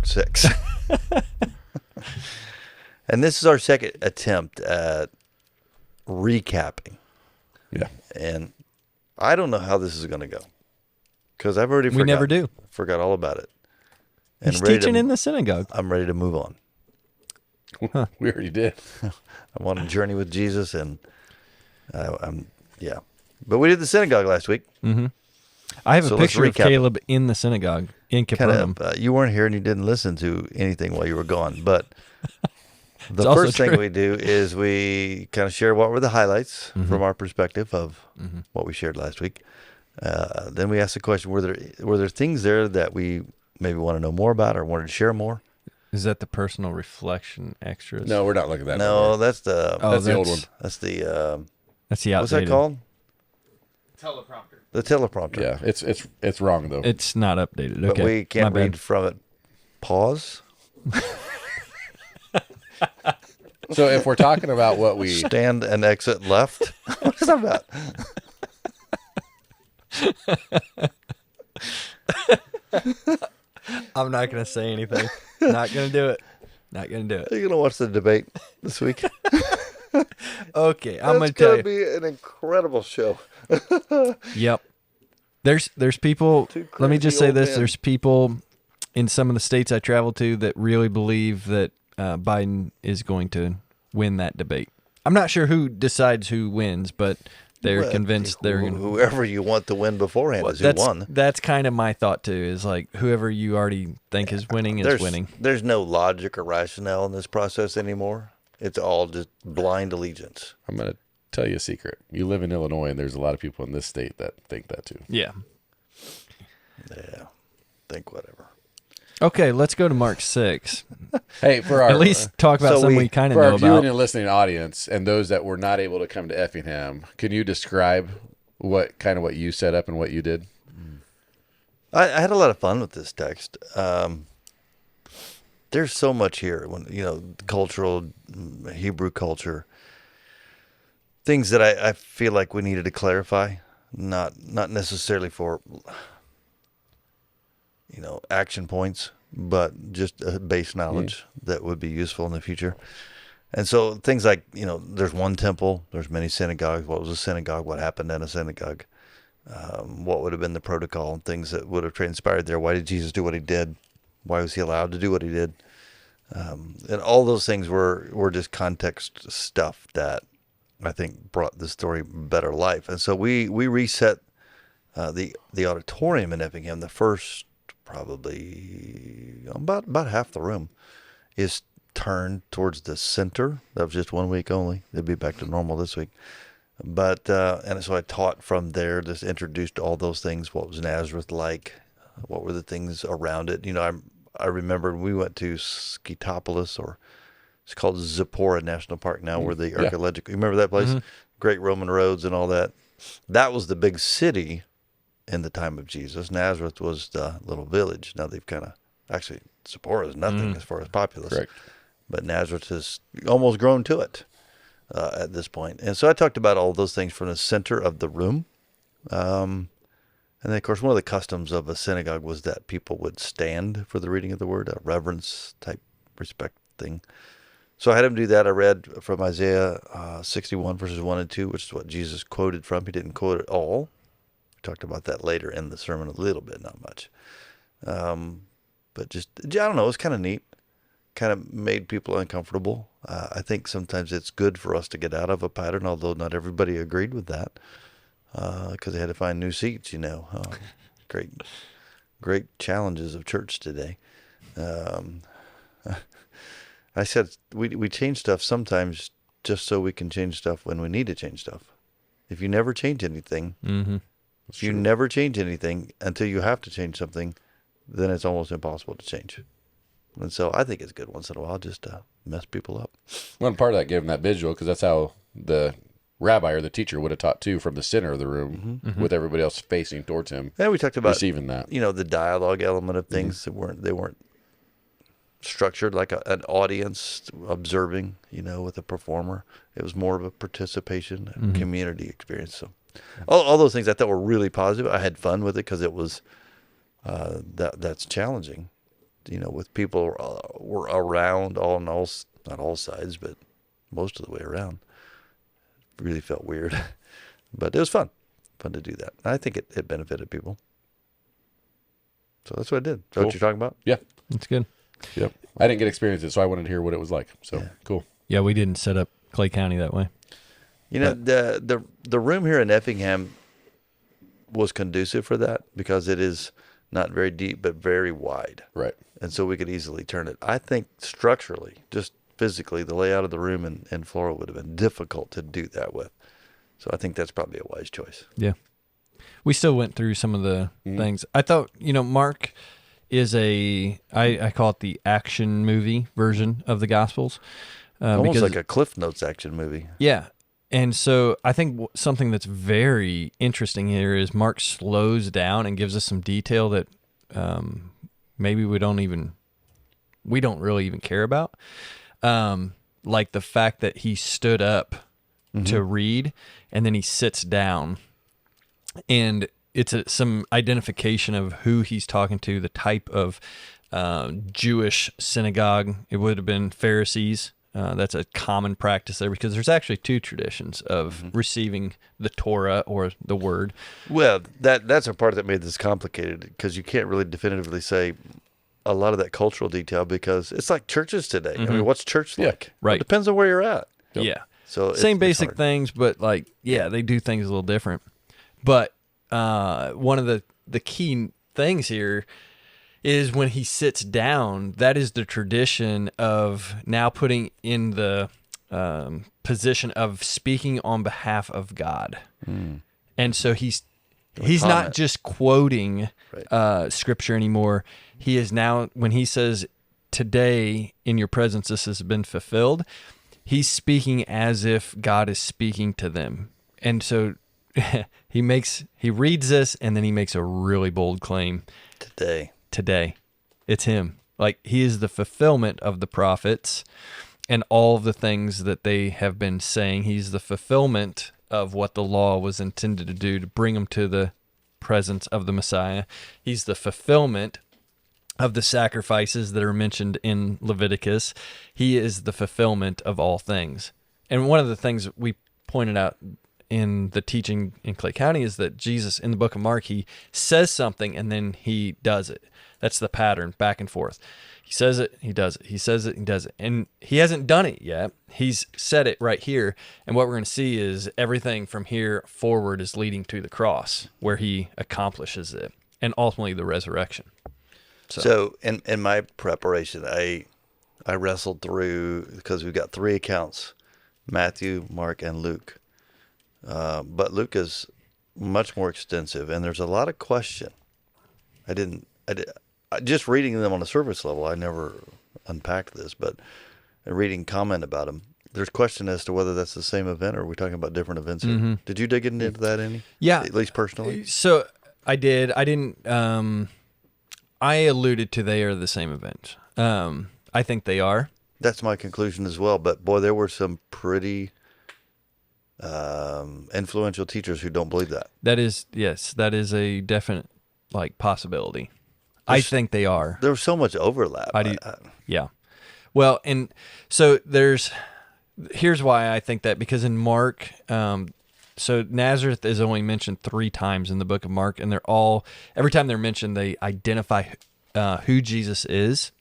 Mark 6. And this is our second attempt at recapping. Yeah. And I don't know how this is going to go. Because I've already We never do. Forgot all about it. He's teaching in the synagogue. I'm ready to move on. Huh. We already did. I'm on a journey with Jesus, and yeah. But we did the synagogue last week. Mm-hmm. I have a picture of Caleb in the synagogue in Capernaum. You weren't here and you didn't listen to anything while you were gone. But the first thing we do is we kind of share what were the highlights from our perspective of what we shared last week. Then we ask the question: Were there things there that we maybe want to know more about or wanted to share more? Is that the personal reflection extras? No, we're not looking at that. No, that's the old one. That's the outdated. What's that called? Teleprompter. The teleprompter. Yeah, it's wrong though. It's not updated. Okay, but we can't read from it. Pause. So if we're talking about what we stand and exit left, what is that about? I'm not going to say anything. Not going to do it. Not going to do it. Are you going to watch the debate this week? Okay, I'm going to tell you. It's going to be an incredible show. Yep. There's people, let me just say this, there's people in some of the states I travel to that really believe that Biden is going to win that debate. I'm not sure who decides who wins, but they're convinced they're going to. Whoever you want to win beforehand is who won. That's kind of my thought, too, is like whoever you already think is winning is winning. There's no logic or rationale in this process anymore. It's all just blind allegiance. I'm going to tell you a secret. You live in Illinois, and there's a lot of people in this state that think that, too. Yeah. Yeah. Think whatever. Okay, let's go to Mark 6. Hey, for our at least talk about something we kind of know for our viewing about. and listening audience, and those that were not able to come to Effingham, can you describe what you set up and what you did? I had a lot of fun with this text. There's so much here when cultural Hebrew culture, things that I feel like we needed to clarify, not necessarily for action points, but just a base knowledge that would be useful in the future. And so things like, there's one temple, there's many synagogues. What was a synagogue? What happened in a synagogue? What would have been the protocol and things that would have transpired there? Why did Jesus do what he did? Why was he allowed to do what he did? And all those things were just context stuff that I think brought the story better life. And so we reset the auditorium in Effingham. The first probably about half the room is turned towards the center. That was just 1 week only. They'll be back to normal this week. But and so I taught from there, just introduced all those things. What was Nazareth like? What were the things around it? I remember we went to Skytopolis, or it's called Zipporah National Park now, where the archaeological, you remember that place? Great Roman roads and all that. That was the big city in the time of Jesus. Nazareth was the little village. Now they've actually Zipporah is nothing as far as populace. Correct. But Nazareth has almost grown to it at this point. And so I talked about all those things from the center of the room. And then, of course, one of the customs of a synagogue was that people would stand for the reading of the word, a reverence type respect thing. So I had him do that. I read from Isaiah 61 verses 1 and 2, which is what Jesus quoted from. He didn't quote it all. We talked about that later in the sermon a little bit, not much. But just, I don't know, it was kind of neat. Kind of made people uncomfortable. I think sometimes it's good for us to get out of a pattern, although not everybody agreed with that. Because they had to find new seats, great challenges of church today. I said we change stuff sometimes just so we can change stuff when we need to change stuff. If you never change anything, never change anything until you have to change something, then it's almost impossible to change. And so I think it's good once in a while just to mess people up. One part of that gave him that visual, because that's how the rabbi or the teacher would have taught too, from the center of the room with everybody else facing towards him. And we talked about receiving that. The dialogue element of things that weren't structured like an audience observing, with a performer. It was more of a participation and community experience. So all those things I thought were really positive. I had fun with it because it was that's challenging. with people were around not all sides, but most of the way around. It really felt weird, but it was fun to do that. I think it benefited people. So that's what I did. Is that Cool. what you're talking about? Yeah. That's good. Yep. I didn't get to experience it, so I wanted to hear what it was like. So cool. Yeah, we didn't set up Clay County that way. The room here in Effingham was conducive for that because it is not very deep but very wide. Right. And so we could easily turn it. I think structurally, just physically, the layout of the room in Florida would have been difficult to do that with. So I think that's probably a wise choice. Yeah. We still went through some of the things. I thought, Mark is I call it the action movie version of the Gospels. Almost because, like a Cliff Notes action movie. Yeah. And so I think something that's very interesting here is Mark slows down and gives us some detail that maybe we don't really even care about. Like the fact that he stood up to read and then he sits down, and it's some identification of who he's talking to, the type of Jewish synagogue. It would have been Pharisees. That's a common practice there because there's actually two traditions of receiving the Torah or the Word. Well, that's a part that made this complicated because you can't really definitively say a lot of that cultural detail because it's like churches today. I mean, what's church like? Right. It depends on where you're at. Yeah. So same it's basic hard. things, but they do things a little different. But one of the key things here is when he sits down, that is the tradition of now putting in the position of speaking on behalf of God. And so he's not just quoting scripture anymore. He is now, when he says, today in your presence this has been fulfilled, he's speaking as if God is speaking to them. And so he reads this and then he makes a really bold claim. Today. It's him. Like, he is the fulfillment of the prophets and all of the things that they have been saying. He's the fulfillment of what the law was intended to do to bring them to the presence of the Messiah. He's the fulfillment of the sacrifices that are mentioned in Leviticus. He is the fulfillment of all things. And one of the things we pointed out in the teaching in Clay County is that Jesus, in the book of Mark, he says something and then he does it. That's the pattern, back and forth. He says it, he does it. He says it, he does it. And he hasn't done it yet. He's said it right here. And what we're going to see is everything from here forward is leading to the cross, where he accomplishes it, and ultimately the resurrection. So in my preparation, I wrestled through, because we've got 3 accounts, Matthew, Mark, and Luke. But Luke is much more extensive, and there's a lot of question. Just reading them on a surface level, I never unpacked this, but reading comment about them, there's question as to whether that's the same event or are we talking about different events here. Did you dig into that any? Yeah. At least personally? So I did. I didn't. I alluded to they are the same event. I think they are. That's my conclusion as well. But boy, there were some pretty influential teachers who don't believe that. That is a definite possibility. I think they are. There was so much overlap. Yeah. Well, and so here's why I think that, because in Mark, so Nazareth is only mentioned 3 times in the book of Mark, and every time they're mentioned, they identify who Jesus is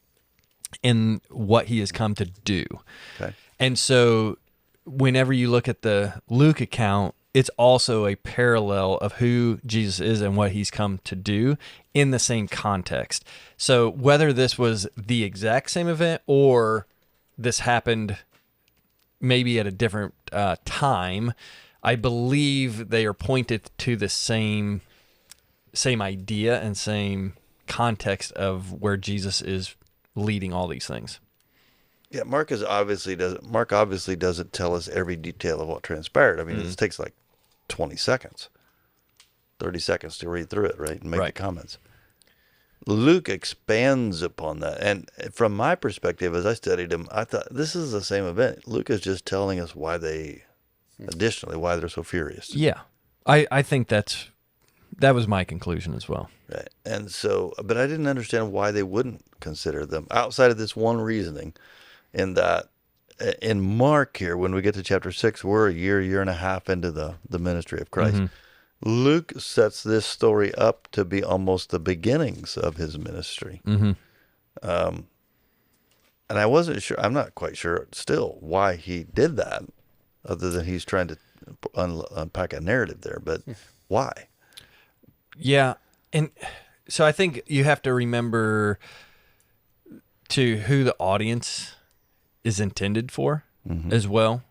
and what he has come to do. Okay. And so whenever you look at the Luke account, it's also a parallel of who Jesus is and what he's come to do in the same context. So whether this was the exact same event or this happened maybe at a different time, I believe they are pointed to the same idea and same context of where Jesus is leading all these things. Yeah, Mark obviously doesn't tell us every detail of what transpired. I mean, it takes like 20 seconds, 30 seconds to read through it, right, and make the comments. Luke expands upon that. And from my perspective, as I studied him, I thought this is the same event. Luke is just telling us why they're so furious. Yeah, I think that's that was my conclusion as well. Right. And so, but I didn't understand why they wouldn't consider them outside of this one reasoning, in that in Mark here, when we get to chapter 6, we're a year and a half into the ministry of Christ. Luke sets this story up to be almost the beginnings of his ministry. And I wasn't sure, I'm not quite sure still why he did that, other than he's trying to unpack a narrative there. But why? Yeah. And so I think you have to remember to who the audience is intended for as well.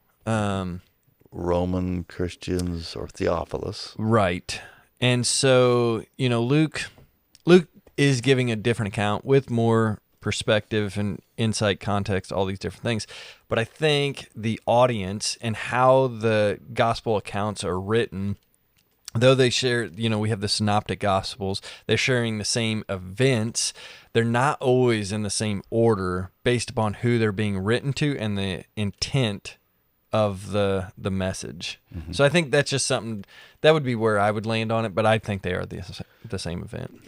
Roman Christians or Theophilus. Right. And so, Luke is giving a different account with more perspective and insight, context, all these different things. But I think the audience and how the gospel accounts are written, though they share, we have the synoptic gospels, they're sharing the same events. They're not always in the same order based upon who they're being written to and the intent of the message. So I think that's just something that would be where I would land on it, but I think they are the same event.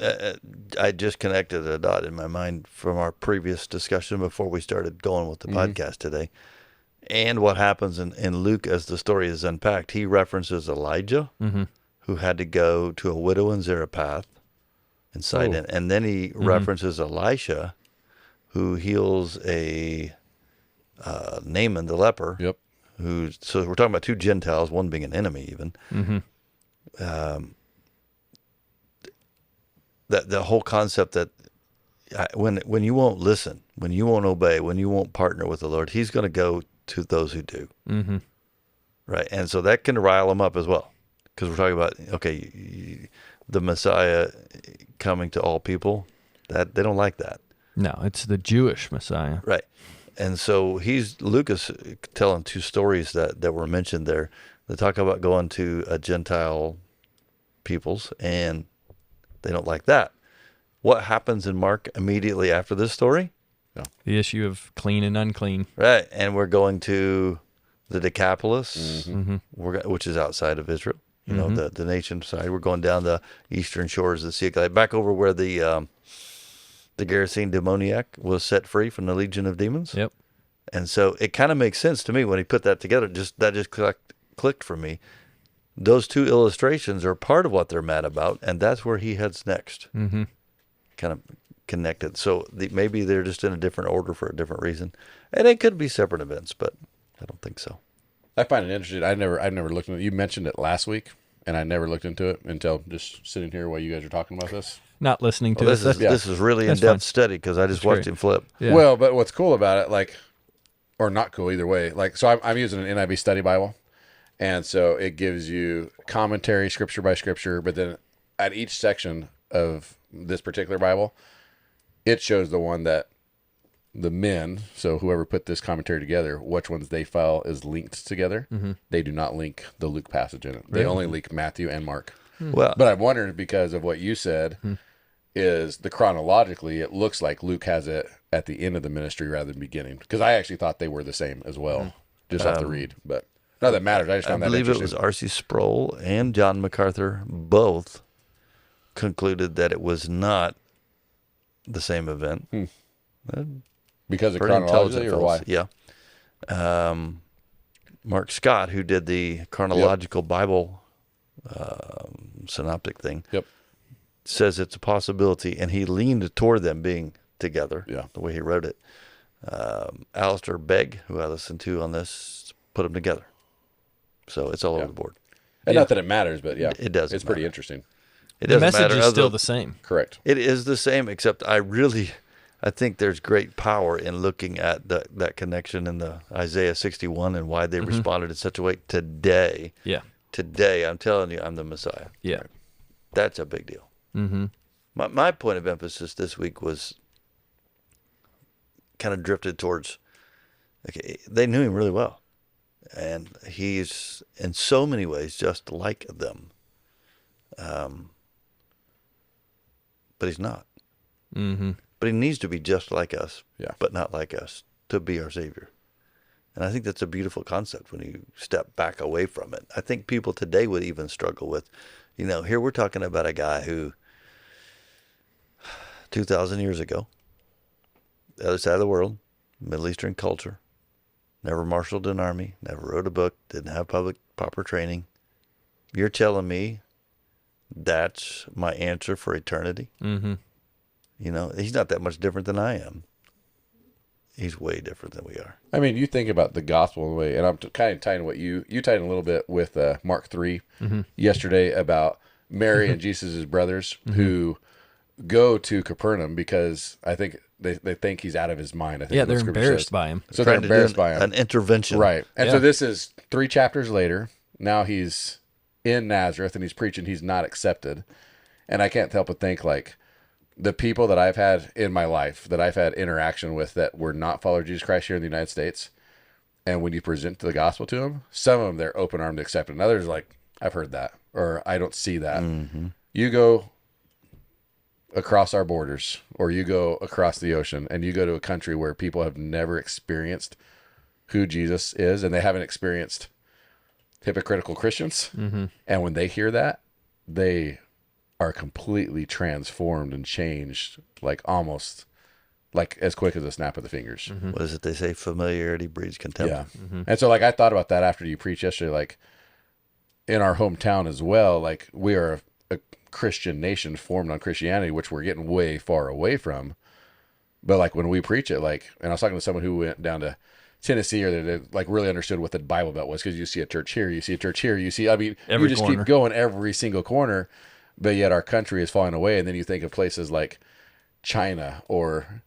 I just connected a dot in my mind from our previous discussion before we started going with the podcast today. And what happens in Luke as the story is unpacked, he references Elijah, who had to go to a widow in Zarephath in Sidon. And then he references Elisha, who heals a Naaman the leper. Yep. So we're talking about two Gentiles, one being an enemy even. That the whole concept that when you won't listen, when you won't obey, when you won't partner with the Lord, he's going to go to those who do. Right. And so that can rile them up as well, because we're talking about, the Messiah coming to all people, that they don't like that. No, it's the Jewish Messiah. Right. And so Luke is telling two stories that were mentioned there. They talk about going to a Gentile peoples, and they don't like that. What happens in Mark immediately after this story? The issue of clean and unclean. Right. And we're going to the Decapolis, which is outside of Israel, the nation side. We're going down the eastern shores of the Sea of Galilee, back over where the Gerasene demoniac was set free from the legion of demons. Yep. And so it kind of makes sense to me when he put that together. That just clicked for me. Those two illustrations are part of what they're mad about, and that's where he heads next. Kind of connected. So maybe they're just in a different order for a different reason, and it could be separate events, but I don't think so. I find it interesting. I've never looked into it. You mentioned it last week, and I never looked into it until just sitting here while you guys are talking about this. Not listening to this is really in-depth study, because I just watched him flip. Yeah. Well, but what's cool about it, or not cool either way, so I'm using an NIV study Bible, and so it gives you commentary scripture by scripture, but then at each section of this particular Bible, it shows the one that the men, so whoever put this commentary together, which ones they file is linked together. They do not link the Luke passage in it. They only link Matthew and Mark. Well, But I'm wondering, because of what you said, is the chronologically, it looks like Luke has it at the end of the ministry rather than beginning. Because I actually thought they were the same as well, just off the read. But not that it matters. I just found that interesting. I believe it was R.C. Sproul and John MacArthur both concluded that it was not the same event. Because of Pretty chronology, intelligent or why? fellows. Yeah. Mark Scott, who did the chronological Bible synoptic thing, says it's a possibility, and he leaned toward them being together, the way he wrote it. Alistair Begg, who I listened to on this, put them together. So it's all over the board. And not that it matters, but it does. It's pretty interesting. It The doesn't message matter. is still the same. Correct. It is the same, except I think there's great power in looking at that connection in the Isaiah 61 and why they responded in such a way today. Yeah. Today, I'm telling you, I'm the Messiah. Yeah. That's a big deal. My point of emphasis this week was kind of drifted towards, they knew him really well. And he's, in so many ways, just like them. But he's not. But he needs to be just like us, but not like us, to be our Savior. And I think that's a beautiful concept when you step back away from it. I think people today would even struggle with, Here we're talking about a guy who 2,000 years ago, the other side of the world, Middle Eastern culture, never marshaled an army, never wrote a book, didn't have proper training. You're telling me that's my answer for eternity? Mm-hmm. He's not that much different than I am. He's way different than we are. I mean, you think about the gospel in a way, and I'm kind of tying what you tied in a little bit with Mark 3 yesterday about Mary and Jesus' brothers who go to Capernaum because I think they think he's out of his mind. I think Yeah, what the they're scripture embarrassed says. by him. So they're Trying to do embarrassed by him. an intervention. Right. And Yeah. so this is 3 chapters later. Now he's in Nazareth and he's preaching. He's not accepted. And I can't help but think, like, the people that I've had in my life, that I've had interaction with that were not followers of Jesus Christ here in the United States, and when you present the gospel to them, some of them, they're open-armed to accept it. And others, like, I've heard that, or I don't see that. Mm-hmm. You go across our borders, or you go across the ocean, and you go to a country where people have never experienced who Jesus is, and they haven't experienced hypocritical Christians. Mm-hmm. And when they hear that, they are completely transformed and changed, like almost like as quick as a snap of the fingers. What is it they say? Familiarity breeds contempt. Yeah. And so, like, I thought about that after you preached yesterday, like in our hometown as well, like we are a Christian nation formed on Christianity, which we're getting way far away from. But like when we preach it, like, and I was talking to someone who went down to Tennessee, or they like really understood what the Bible Belt was, because you see a church here, you see a church here, I mean, Every you just corner. keep going every single corner, but yet our country is falling away. And then you think of places like China or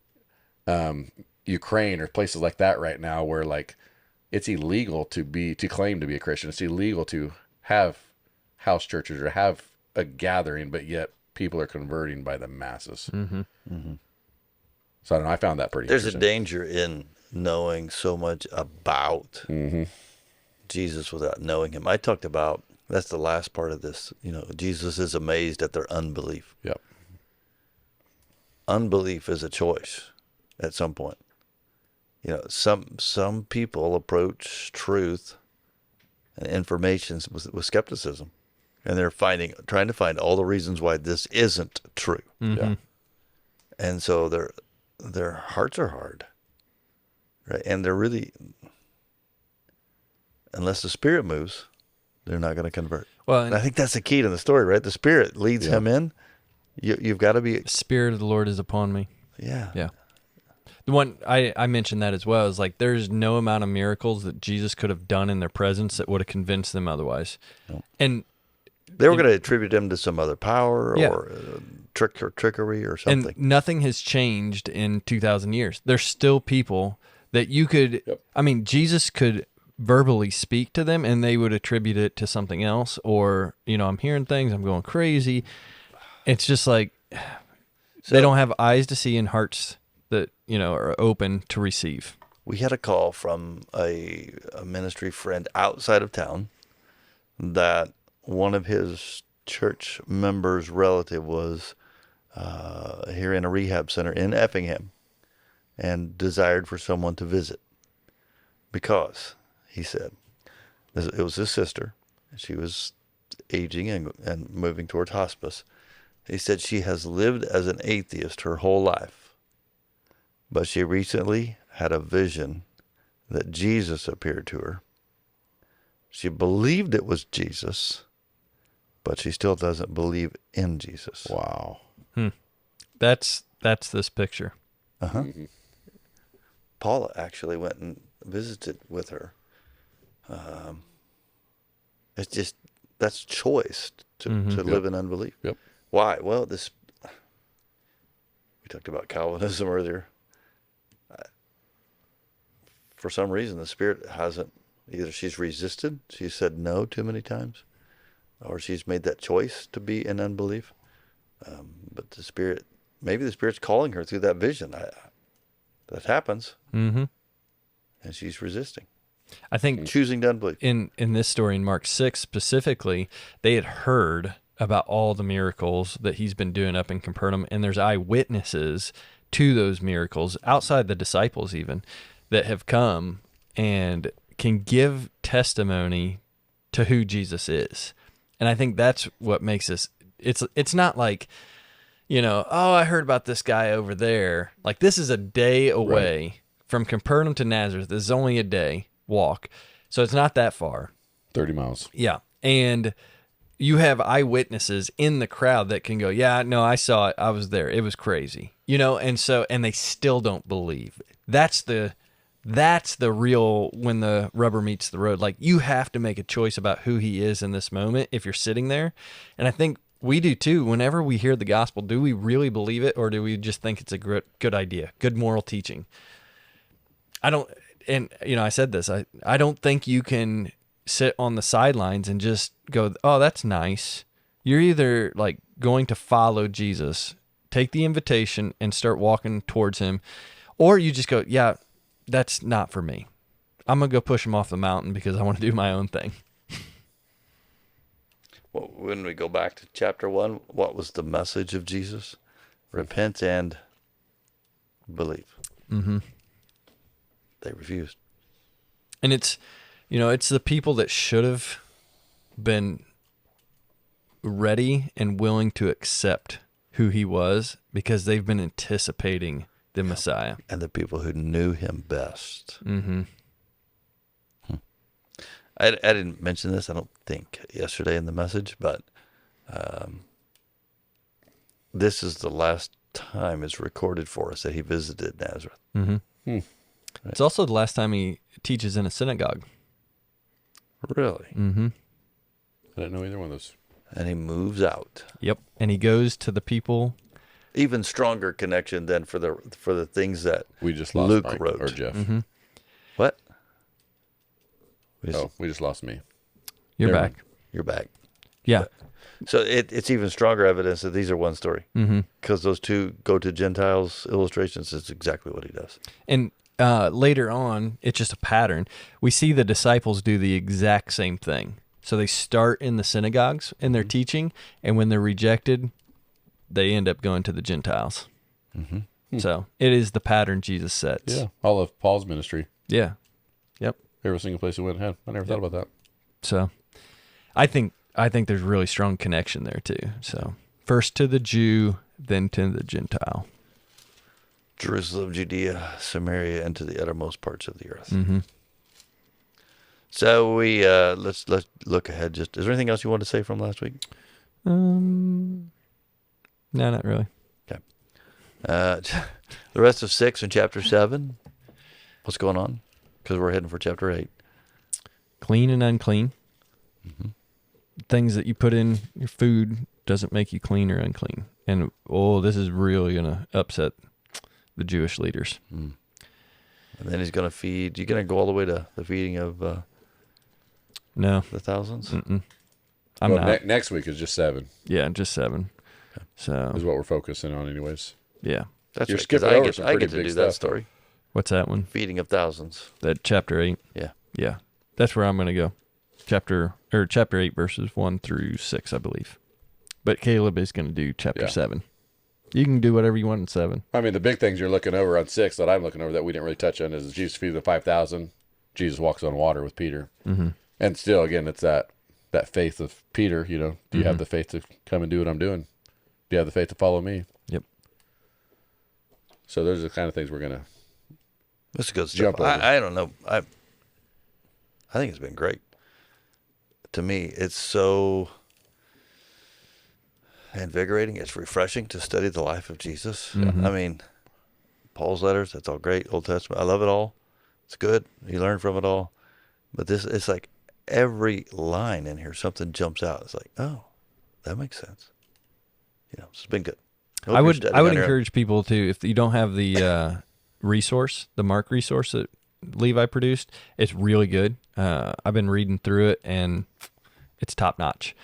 Ukraine or places like that right now, where like it's illegal to claim to be a Christian. It's illegal to have house churches or have a gathering, but yet people are converting by the masses. Mm-hmm. So I don't know. I found that pretty There's a interesting. danger in knowing so much about Jesus without knowing him. I talked about, that's the last part of this, Jesus is amazed at their unbelief. Yep. Unbelief is a choice at some point. Some people approach truth and information with skepticism, and they're trying to find all the reasons why this isn't true. Mm-hmm. Yeah. And so their hearts are hard, right? And they're really, unless the Spirit moves, they're not going to convert. Well, And I think that's the key to the story, right? The Spirit leads him in. You've got to be, the Spirit of the Lord is upon me. yeah. Yeah. The one I mentioned that as well is like there's no amount of miracles that Jesus could have done in their presence that would have convinced them otherwise. No. And They were going to attribute him to some other power Yeah. or trickery or something. and nothing has changed in 2,000 years. There's still people that you could, Yep. I mean, Jesus could verbally speak to them and they would attribute it to something else, or, I'm hearing things, I'm going crazy. It's just like they don't have eyes to see and hearts that, are open to receive. We had a call from a ministry friend outside of town that one of his church members' relative was here in a rehab center in Effingham and desired for someone to visit because, he said, it was his sister. She was aging and moving towards hospice. He said she has lived as an atheist her whole life, but she recently had a vision that Jesus appeared to her. She believed it was Jesus, but she still doesn't believe in Jesus. Wow. That's this picture. Uh-huh. Paula actually went and visited with her. It's just, that's choice to live in unbelief. Yep. Why? Well, we talked about Calvinism earlier. For some reason, the Spirit hasn't, either she's resisted, she said no too many times, or she's made that choice to be in unbelief. But the Spirit, maybe the Spirit's calling her through that vision. That happens, Mm-hmm. and she's resisting, I think choosing to unbelieve. in this story in Mark 6 specifically, they had heard about all the miracles that he's been doing up in Capernaum, and there's eyewitnesses to those miracles outside the disciples even that have come and can give testimony to who Jesus is. And I think that's what makes this. It's not like, oh, I heard about this guy over there. Like, this is a day away from Capernaum to Nazareth. This is only a day walk. So it's not that far. 30 miles. Yeah. And you have eyewitnesses in the crowd that can go, yeah, no, I saw it. I was there. It was crazy. And they still don't believe. That's the real, when the rubber meets the road. Like, you have to make a choice about who he is in this moment if you're sitting there. And I think we do too. Whenever we hear the gospel, do we really believe it, or do we just think it's a good idea, good moral teaching? I said this, I don't think you can sit on the sidelines and just go, oh, that's nice. You're either like going to follow Jesus, take the invitation and start walking towards him, or you just go, yeah, that's not for me. I'm going to go push him off the mountain because I want to do my own thing. Well, when we go back to chapter 1, what was the message of Jesus? Repent and believe. Mm-hmm. They refused. And it's the people that should have been ready and willing to accept who he was because they've been anticipating the Messiah. And the people who knew him best. Mm-hmm. I didn't mention this, I don't think, yesterday in the message, but this is the last time it's recorded for us that he visited Nazareth. Mm-hmm. Hmm. It's also the last time he teaches in a synagogue. Really? Mm-hmm. I didn't know either one of those. And he moves out. Yep. And he goes to the people. Even stronger connection than for the things that We just lost Luke Mike, wrote. or Jeff. Mm-hmm. What? We just lost me. You're Never back. mind. You're back. Yeah. So it's even stronger evidence that these are one story. Mm-hmm. Because those two go to Gentiles illustrations is exactly what he does. And later on, it's just a pattern. We see the disciples do the exact same thing. So they start in the synagogues in their teaching, and when they're rejected, they end up going to the Gentiles. Mm-hmm. So it is the pattern Jesus sets. Yeah, all of Paul's ministry. Yeah. Yep. Every single place he went had. I never thought about that. So I think there's really strong connection there too. So first to the Jew, then to the Gentile. Jerusalem, Judea, Samaria, and to the uttermost parts of the earth. Mm-hmm. So we let's look ahead. Just is there anything else you want to say from last week? No, not really. Okay. The rest of 6 and chapter 7. What's going on? Because we're heading for chapter 8. Clean and unclean. Mm-hmm. Things that you put in your food doesn't make you clean or unclean. And this is really gonna upset the Jewish leaders. Mm. And then he's going to feed. You going to go all the way to the feeding of No. the thousands? Mm-mm. I'm not. Next week is just 7. Yeah, just 7. Okay. So Is what we're focusing on, anyways. yeah. That's You're right, 'cause skipping over some I pretty get to big do that stuff. story. What's that one? Feeding of thousands. That chapter 8. Yeah. Yeah. That's where I'm gonna go. Chapter 8 verses 1 through 6, I believe. But Caleb is gonna do chapter Yeah. 7. You can do whatever you want in 7. I mean, the big things you're looking over on 6 that I'm looking over that we didn't really touch on is Jesus feeding the 5,000. Jesus walks on water with Peter. Mm-hmm. And still, again, it's that faith of Peter, do you have Mhm. the faith to come and do what I'm doing? Do you have the faith to follow me? Yep. So those are the kind of things we're going to This is good Jump stuff. over. I don't know. I think it's been great. To me, it's so invigorating. It's refreshing to study the life of Jesus. Mhm. I mean, Paul's letters, that's all great. Old Testament, I love it all. It's good. You learn from it all. But it's like every line in here, something jumps out. It's like, oh, that makes sense. It's been good. I would encourage people to, if you don't have the resource, the Mark resource that Levi produced, it's really good. I've been reading through it, and it's top notch.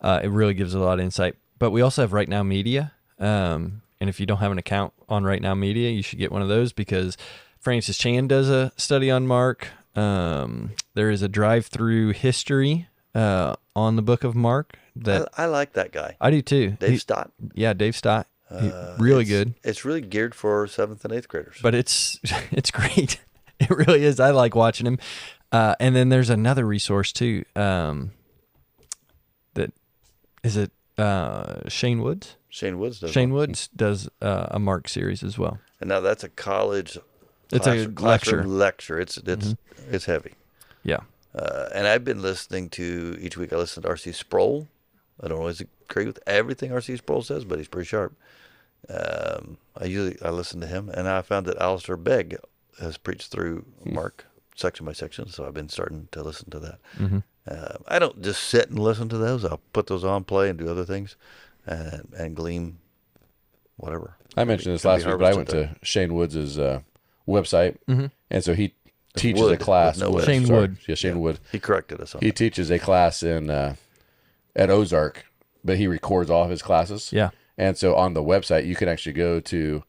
It really gives a lot of insight. But we also have Right Now Media, and if you don't have an account on Right Now Media, you should get one of those because Francis Chan does a study on Mark. There is a drive-through history on the book of Mark that I like that guy. I do too. Dave Stott. Yeah, Dave Stott. Really It's- good. It's really geared for 7th and 8th graders. But it's great. It really is. I like watching him. And then there's another resource too that is it Shane Woods? Shane Woods does. Shane one. Woods does a Mark series as well. And now that's a college. It's a classroom lecture. It's heavy. Yeah. And I've been listening to each week. I listen to R.C. Sproul. I don't always agree with everything R.C. Sproul says, but he's pretty sharp. I listen to him, and I found that Alistair Begg has preached through Mark section by section, so I've been starting to listen to that. Mm-hmm. I don't just sit and listen to those. I'll put those on, play, and do other things, and glean whatever. I mentioned this Can be last week, but I went harvested to Shane Woods' website, and so he teaches Wood, a class. with no S. Shane Wood. Yeah, Shane Wood. He corrected us on He that. teaches a class in at Ozark, but he records all of his classes. Yeah. And so on the website, you can actually go to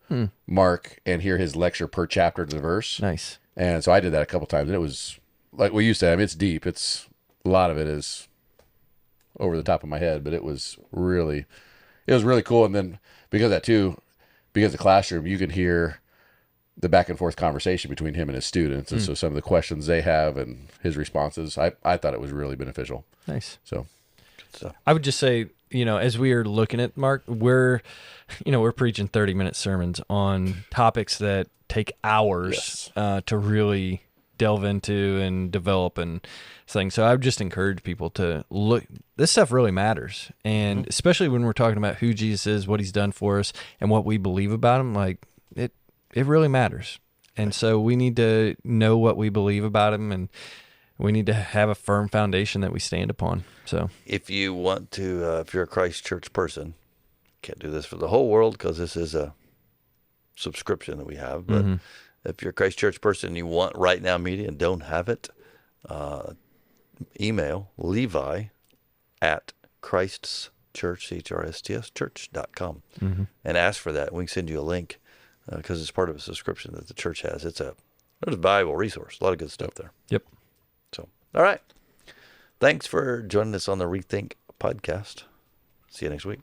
Mark and hear his lecture per chapter to the verse. Nice. And so I did that a couple times, and it was like what you said. I mean, it's deep. It's a lot of it is over the top of my head, but it was really cool. And then because of that too, because of the classroom, you can hear the back and forth conversation between him and his students, and so some of the questions they have and his responses. I thought it was really beneficial. Nice. So I would just say, as we are looking at Mark, we're preaching 30-minute sermons on topics that take hours to really delve into and develop and things. So I would just encourage people to look. This stuff really matters, and especially when we're talking about who Jesus is, what he's done for us, and what we believe about him. Like it really matters. And so we need to know what we believe about him, and we need to have a firm foundation that we stand upon. So If you want to, if you're a Christ Church person, can't do this for the whole world because this is a subscription that we have. But if you're a Christ Church person and you want Right Now Media and don't have it, email Levi at Christ's Church, CHRSTS church.com, and ask for that. We can send you a link because it's part of a subscription that the church has. There's a valuable resource, a lot of good stuff there. Yep. So, all right. Thanks for joining us on the ReThink podcast. See you next week.